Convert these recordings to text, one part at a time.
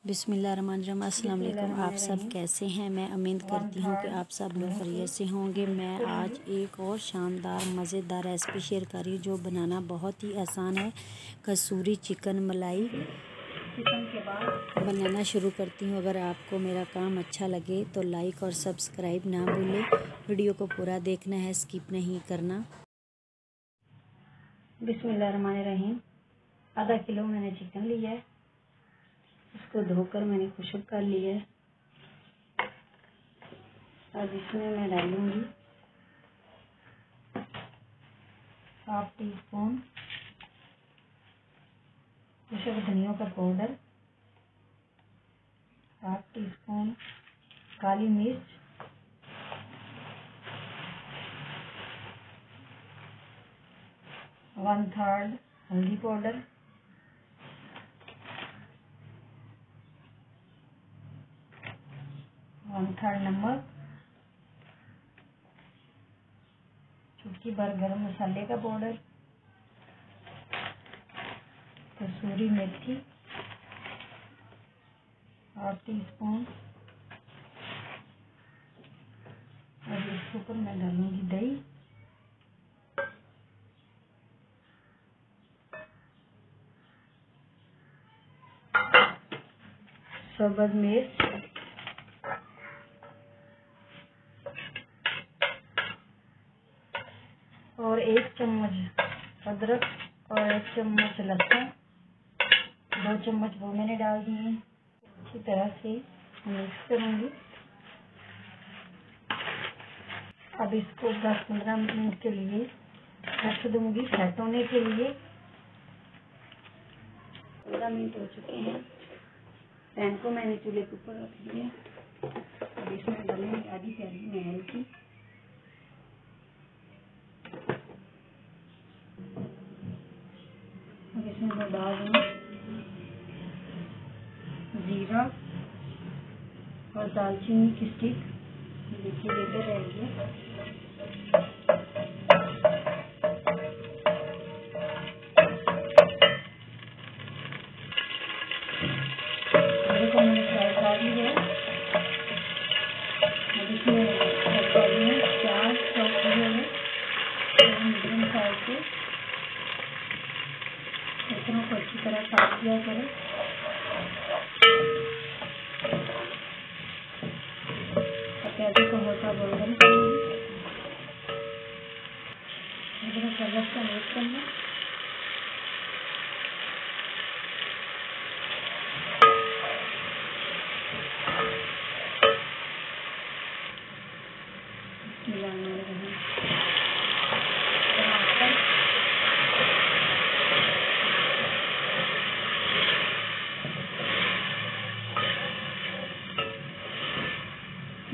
बिस्मिल्लाहिर्रहमानिर्रहीम। अस्सलाम वालेकुम। आप सब कैसे हैं? मैं उम्मीद करती हूँ कि आप सब लोग खैरियत से होंगे। मैं आज एक और शानदार मज़ेदार रेसिपी शेयर कर रही हूँ जो बनाना बहुत ही आसान है। कसूरी चिकन मलाई के बाद बनाना शुरू करती हूँ। अगर आपको मेरा काम अच्छा लगे तो लाइक और सब्सक्राइब ना भूलें। वीडियो को पूरा देखना है, स्किप नहीं करना। बिस्मिल्लाहिर्रहमानिर्रहीम। आधा किलो मैंने चिकन लिया है, इसको धोकर मैंने खुशक कर लिया है। अब इसमें मैं डालूंगी 1/2 टीस्पून खुशक धनिया का पाउडर, 1/2 टीस्पून काली मिर्च, 1/3 हल्दी पाउडर, 1/3 नमक, चुटकी भर गरम मसाले का पाउडर, कसूरी मेथी 1/2 टीस्पून। और इसके ऊपर मैं डालूंगी दही, सब्ज़ मिर्च, और 1 चम्मच अदरक और 1 चम्मच लहसुन, 2 चम्मच वो मैंने डाल दिए। अच्छी तरह से मिक्स करूंगी। अब इसको 10-15 मिनट के लिए रख दूंगी सेट होने के लिए। 15 मिनट हो चुके हैं। पैन को मैंने चूल्हे के ऊपर रख दिया। अब इसमें डालेंगे आधी प्याली महल की, अब इसमें मैं डाल दूँ जीरा और दालचीनी की स्टिक, देखिए लेकर रहेगी। देखो मैंने फ्राई कर लिया है। अब इसमें प्याज चॉप किए हुए मीडियम साइज के बर्तनों को अच्छी तरह काट दिया करें। प्याज़ों को हल्का गोल्डन करूँगी। कलर का वेट करना।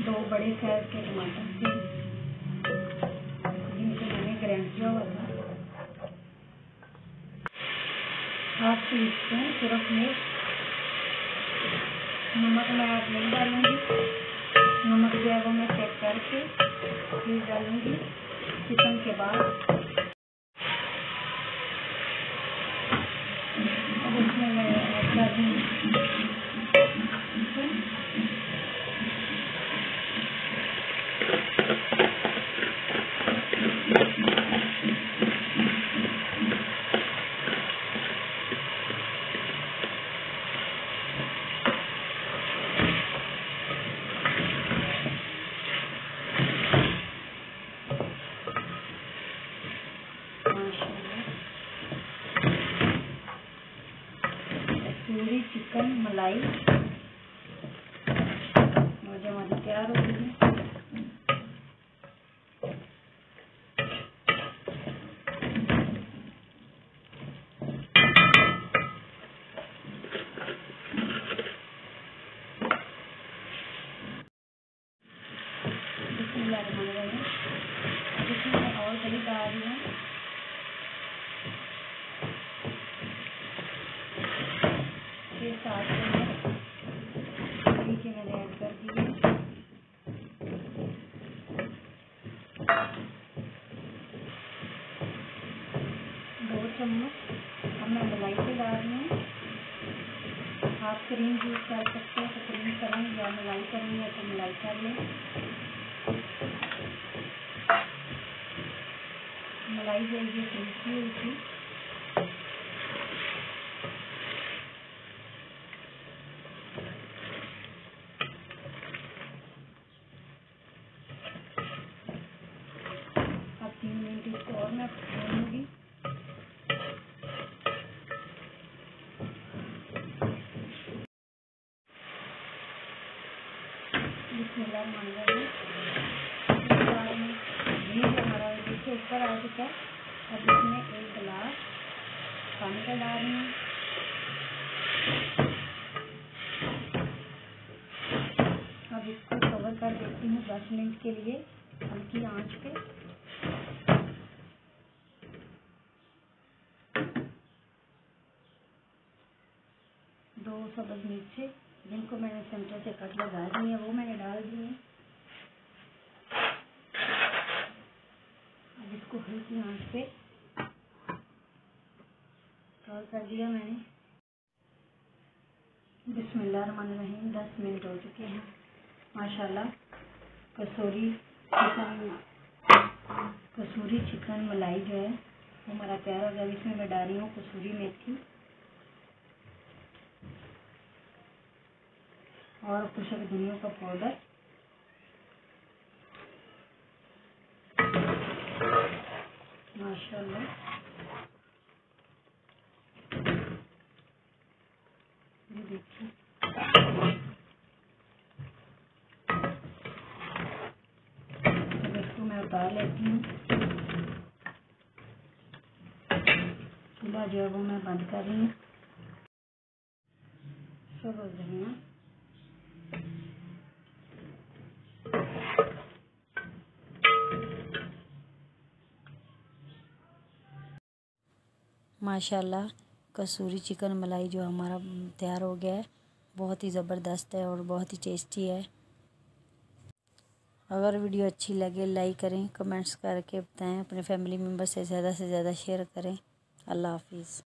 दो बड़े साइज के टमाटर थे जिनको मैंने ग्राइंड किया हुआ था। 1/2 टीस्पून सिर्फ मिर्च, नमक मैं आज नहीं डालूंगी। नमक जो है वो मैं चेक करके फिर डालूंगी चिकन के बाद। अब इसमें मैं ऐड कर दूँगी कसूरी चिकन मलाई और जब हमारी तैयार हो गई है। इसमें मैं और दही डाल रही हूँ। ये 7 चम्मच दही के मैंने ऐड कर दिए। 2 चम्मच अब मैं मलाई के डाल रही हूँ। 1/2 क्रीम यूज़ कर सकते हैं तो क्रीम करें, या मलाई करेंगे तो मलाई कर लें। मलाई जो ये खरीदी हुई थी अब 3 मिनट इसको और मैं भूनूंगी। बिस्मिल्लाहिर्रहमानिर्रहीम। घी हमारा देखिए ऊपर आ चुका है। अब इसमें 1 गिलास पानी का डाल रही हूँ। अब इसको कवर कर देती हूँ 10 मिनट के लिए हल्की आंच पे। दो सब्ज़ मिर्ची जिनको मैंने सेंटर से कट लगा दी है वो मैंने डाल दी है। अब इसको हल्की आंच पे कवर कर दिया मैंने। बिस्मिल्लाहिर्रहमानिर्रहीम। 10 मिनट हो चुके हैं। माशाल्लाह कसूरी चिकन मलाई जो है वो हमारा तैयार हो गया। इसमें मैं डाल रही हूँ कसूरी मेथी और कुछ धनिया का पाउडर। माशाल्लाह ये देखिए अब इसको मैं उतार लेती हूँ। चूल्हा जो है वो मैं बंद कर रही हूँ। सब हो धनिया माशाल्लाह कसूरी चिकन मलाई जो हमारा तैयार हो गया है, बहुत ही ज़बरदस्त है और बहुत ही टेस्टी है। अगर वीडियो अच्छी लगे लाइक करें, कमेंट्स करके बताएं, अपने फैमिली मेम्बर से ज़्यादा शेयर करें। अल्लाह हाफिज़।